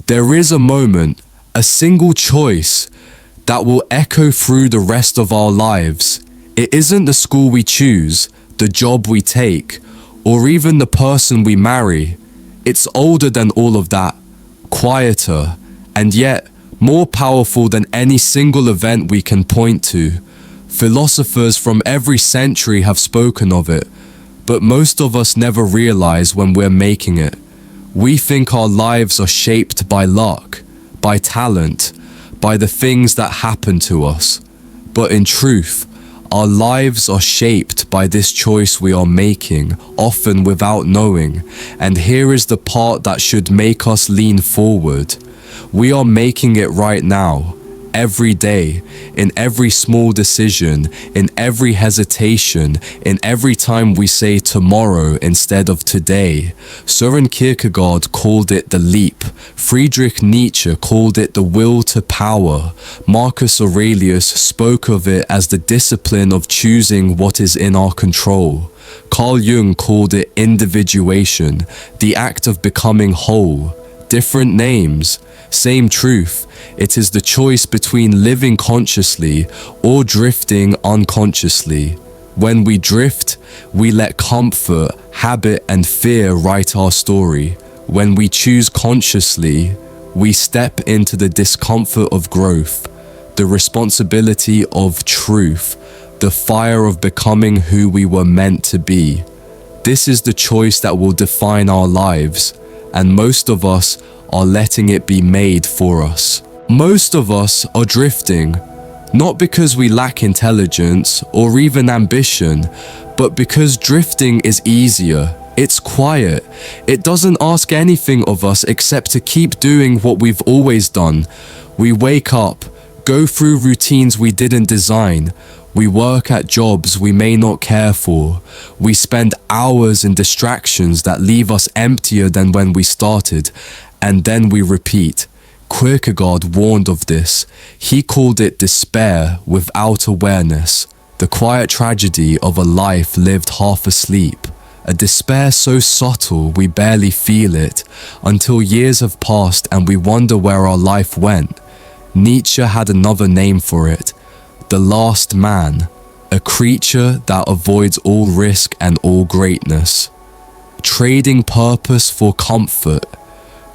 There is a moment, a single choice, that will echo through the rest of our lives. It isn't the school we choose, the job we take, or even the person we marry. It's older than all of that, quieter, and yet more powerful than any single event we can point to. Philosophers from every century have spoken of it, but most of us never realize when we're making it. We think our lives are shaped by luck, by talent, by the things that happen to us. But in truth, our lives are shaped by this choice we are making, often without knowing. And here is the part that should make us lean forward. We are making it right now, every day, in every small decision, in every hesitation, in every time we say tomorrow instead of today. Søren Kierkegaard called it the leap. Friedrich Nietzsche called it the will to power. Marcus Aurelius spoke of it as the discipline of choosing what is in our control. Carl Jung called it individuation, the act of becoming whole. Different names, same truth. It is the choice between living consciously or drifting unconsciously. When we drift, we let comfort, habit, and fear write our story. When we choose consciously, we step into the discomfort of growth, the responsibility of truth, the fire of becoming who we were meant to be. This is the choice that will define our lives, and most of us are letting it be made for us. Most of us are drifting, not because we lack intelligence or even ambition, but because drifting is easier. It's quiet. It doesn't ask anything of us except to keep doing what we've always done. We wake up, go through routines we didn't design. We work at jobs we may not care for. We spend hours in distractions that leave us emptier than when we started. And then we repeat. Kierkegaard warned of this. He called it despair without awareness, the quiet tragedy of a life lived half asleep. A despair so subtle we barely feel it, until years have passed and we wonder where our life went. Nietzsche had another name for it, the last man, a creature that avoids all risk and all greatness. Trading purpose for comfort,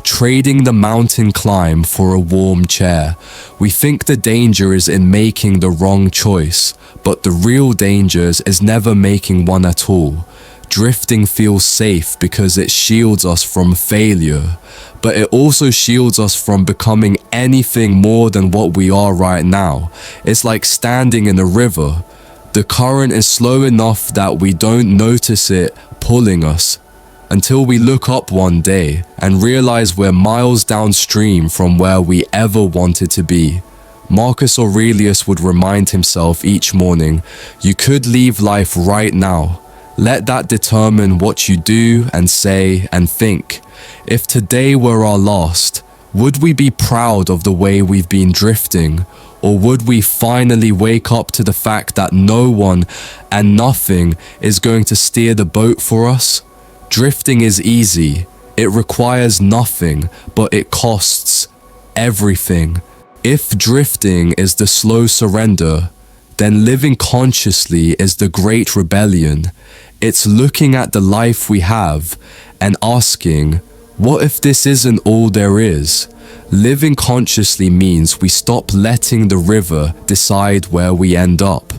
trading the mountain climb for a warm chair. We think the danger is in making the wrong choice, but the real danger is never making one at all. Drifting feels safe because it shields us from failure, but it also shields us from becoming anything more than what we are right now. It's like standing in a river. The current is slow enough that we don't notice it pulling us, until we look up one day and realize we're miles downstream from where we ever wanted to be. Marcus Aurelius would remind himself each morning, you could leave life right now. Let that determine what you do and say and think. If today were our last, would we be proud of the way we've been drifting? Or would we finally wake up to the fact that no one and nothing is going to steer the boat for us? Drifting is easy. It requires nothing, but it costs everything. If drifting is the slow surrender, then living consciously is the great rebellion. It's looking at the life we have and asking, what if this isn't all there is? Living consciously means we stop letting the river decide where we end up.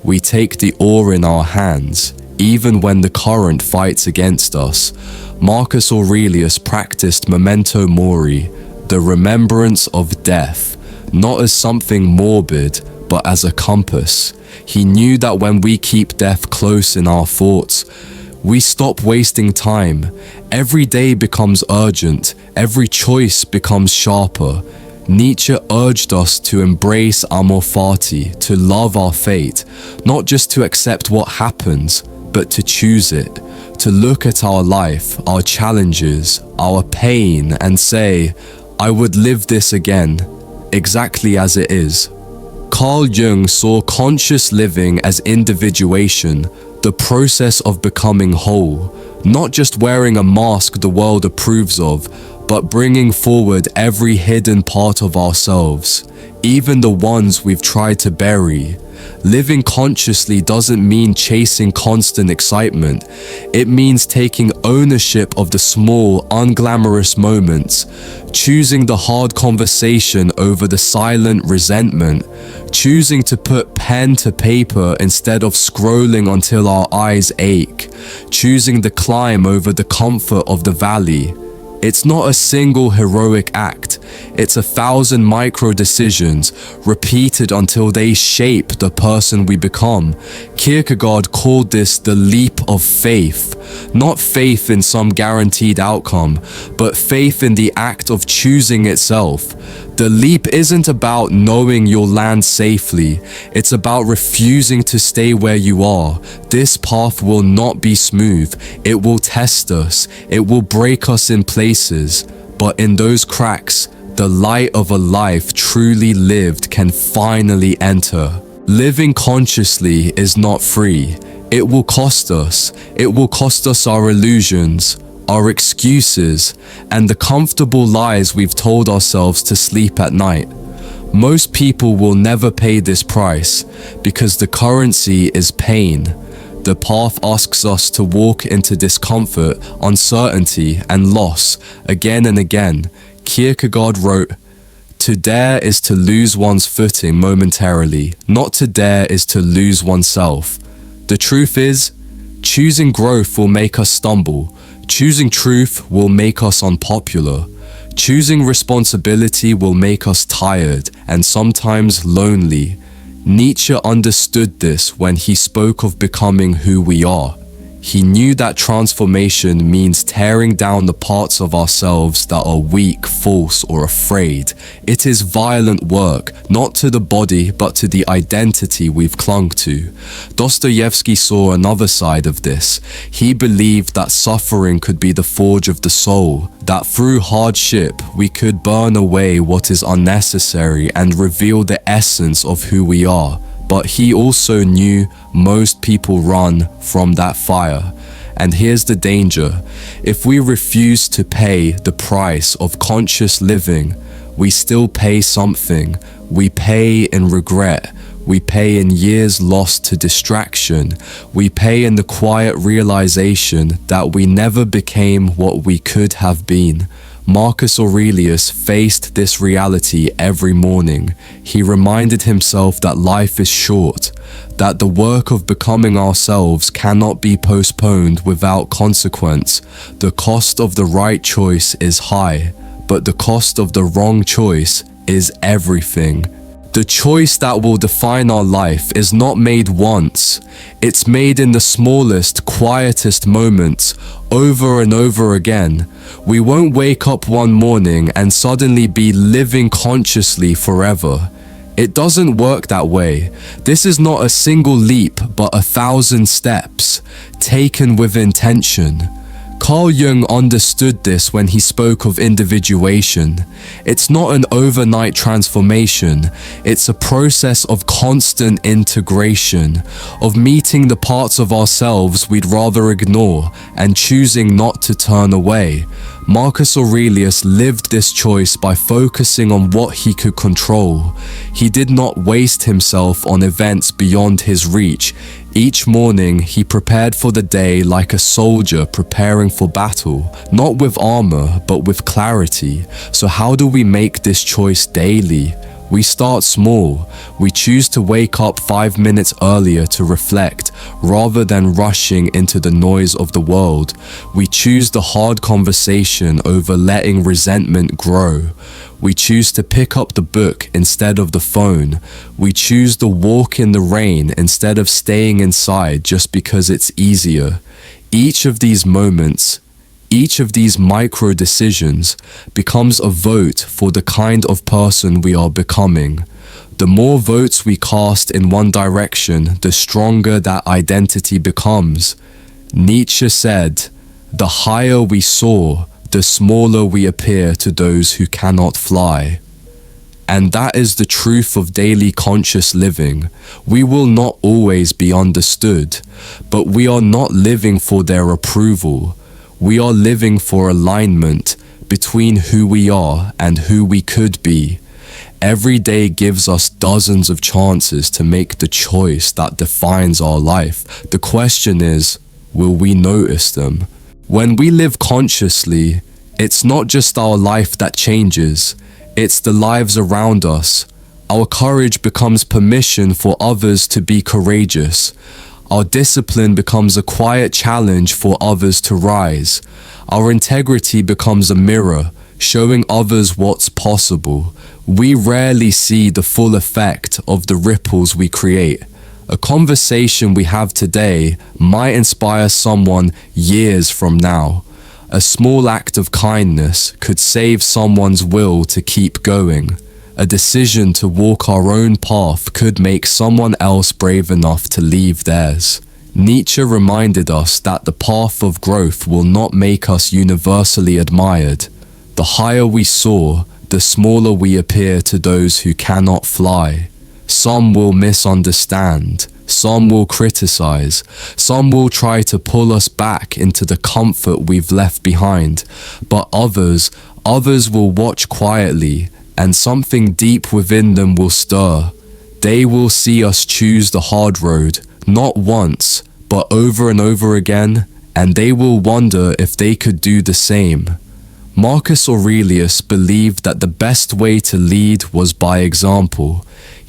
We take the oar in our hands, even when the current fights against us. Marcus Aurelius practiced memento mori, the remembrance of death, not as something morbid, but as a compass. He knew that when we keep death close in our thoughts, we stop wasting time. Every day becomes urgent, every choice becomes sharper. Nietzsche urged us to embrace amor fati, to love our fate, not just to accept what happens, but to choose it, to look at our life, our challenges, our pain, and say, I would live this again, exactly as it is. Carl Jung saw conscious living as individuation, the process of becoming whole, not just wearing a mask the world approves of, but bringing forward every hidden part of ourselves, even the ones we've tried to bury. Living consciously doesn't mean chasing constant excitement. It means taking ownership of the small, unglamorous moments, choosing the hard conversation over the silent resentment, choosing to put pen to paper instead of scrolling until our eyes ache, choosing the climb over the comfort of the valley. It's not a single heroic act, it's 1,000 micro decisions, repeated until they shape the person we become. Kierkegaard called this the leap of faith. Not faith in some guaranteed outcome, but faith in the act of choosing itself. The leap isn't about knowing you'll land safely, it's about refusing to stay where you are. This path will not be smooth, it will test us, it will break us in places, but in those cracks, the light of a life truly lived can finally enter. Living consciously is not free. It will cost us. It will cost us our illusions, our excuses, and the comfortable lies we've told ourselves to sleep at night. Most people will never pay this price because the currency is pain. The path asks us to walk into discomfort, uncertainty, and loss again and again. Kierkegaard wrote, "To dare is to lose one's footing momentarily. Not to dare is to lose oneself." The truth is, choosing growth will make us stumble. Choosing truth will make us unpopular. Choosing responsibility will make us tired and sometimes lonely. Nietzsche understood this when he spoke of becoming who we are. He knew that transformation means tearing down the parts of ourselves that are weak, false, or afraid. It is violent work, not to the body, but to the identity we've clung to. Dostoevsky saw another side of this. He believed that suffering could be the forge of the soul, that through hardship we could burn away what is unnecessary and reveal the essence of who we are. But he also knew most people run from that fire. And here's the danger. If we refuse to pay the price of conscious living, we still pay something. We pay in regret. We pay in years lost to distraction. We pay in the quiet realization that we never became what we could have been. Marcus Aurelius faced this reality every morning. He reminded himself that life is short, that the work of becoming ourselves cannot be postponed without consequence. The cost of the right choice is high, but the cost of the wrong choice is everything. The choice that will define our life is not made once. It's made in the smallest, quietest moments, over and over again. We won't wake up one morning and suddenly be living consciously forever. It doesn't work that way. This is not a single leap, but 1,000 steps, taken with intention. Carl Jung understood this when he spoke of individuation. It's not an overnight transformation, it's a process of constant integration, of meeting the parts of ourselves we'd rather ignore and choosing not to turn away. Marcus Aurelius lived this choice by focusing on what he could control. He did not waste himself on events beyond his reach. Each morning, he prepared for the day like a soldier preparing for battle, not with armor, but with clarity. So how do we make this choice daily? We start small. We choose to wake up 5 minutes earlier to reflect, rather than rushing into the noise of the world. We choose the hard conversation over letting resentment grow. We choose to pick up the book instead of the phone. We choose the walk in the rain instead of staying inside just because it's easier. Each of these moments, each of these micro decisions becomes a vote for the kind of person we are becoming. The more votes we cast in one direction, the stronger that identity becomes. Nietzsche said, "The higher we soar, the smaller we appear to those who cannot fly." And that is the truth of daily conscious living. We will not always be understood, but we are not living for their approval. We are living for alignment, between who we are and who we could be. Every day gives us dozens of chances to make the choice that defines our life. The question is, will we notice them? When we live consciously, it's not just our life that changes, it's the lives around us. Our courage becomes permission for others to be courageous. Our discipline becomes a quiet challenge for others to rise. Our integrity becomes a mirror, showing others what's possible. We rarely see the full effect of the ripples we create. A conversation we have today might inspire someone years from now. A small act of kindness could save someone's will to keep going. A decision to walk our own path could make someone else brave enough to leave theirs. Nietzsche reminded us that the path of growth will not make us universally admired. The higher we soar, the smaller we appear to those who cannot fly. Some will misunderstand, some will criticize, some will try to pull us back into the comfort we've left behind, but others will watch quietly, and something deep within them will stir. They will see us choose the hard road, not once, but over and over again, and they will wonder if they could do the same. Marcus Aurelius believed that the best way to lead was by example.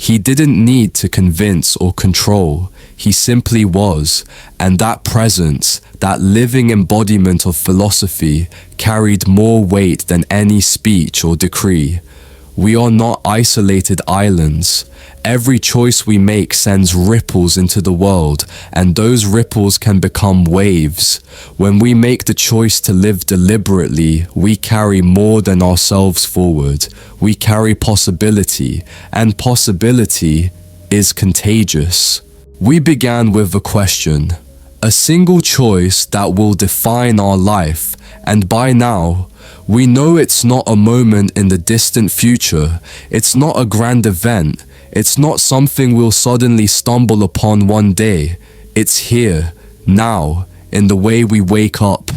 He didn't need to convince or control, he simply was, and that presence, that living embodiment of philosophy, carried more weight than any speech or decree. We are not isolated islands. Every choice we make sends ripples into the world, and those ripples can become waves. When we make the choice to live deliberately, we carry more than ourselves forward. We carry possibility, and possibility is contagious. We began with a question, a single choice that will define our life, and by now, we know it's not a moment in the distant future. It's not a grand event. It's not something we'll suddenly stumble upon one day. It's here, now, in the way we wake up,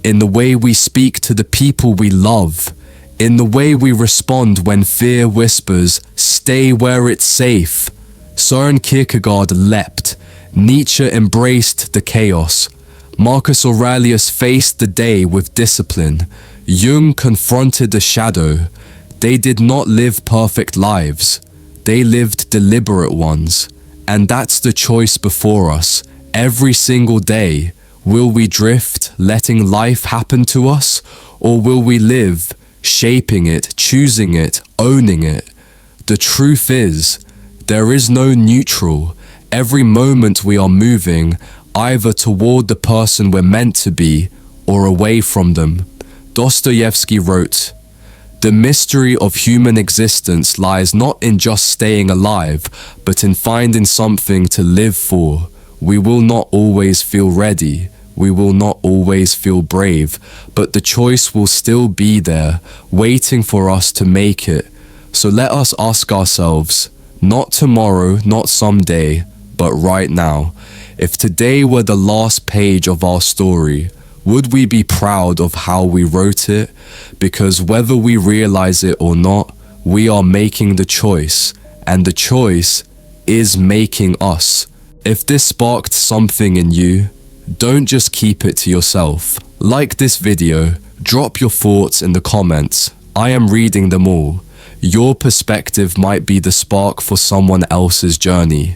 in the way we speak to the people we love, in the way we respond when fear whispers, "Stay where it's safe." Søren Kierkegaard leapt. Nietzsche embraced the chaos. Marcus Aurelius faced the day with discipline. Jung confronted the shadow. They did not live perfect lives. They lived deliberate ones. And that's the choice before us. Every single day, will we drift, letting life happen to us? Or will we live, shaping it, choosing it, owning it? The truth is, there is no neutral. Every moment we are moving, either toward the person we're meant to be, or away from them. Dostoevsky wrote, "The mystery of human existence lies not in just staying alive, but in finding something to live for. We will not always feel ready. We will not always feel brave, but the choice will still be there, waiting for us to make it. So let us ask ourselves, not tomorrow, not someday, but right now, if today were the last page of our story, would we be proud of how we wrote it? Because whether we realize it or not, we are making the choice, and the choice is making us. If this sparked something in you, don't just keep it to yourself. Like this video, drop your thoughts in the comments. I am reading them all. Your perspective might be the spark for someone else's journey.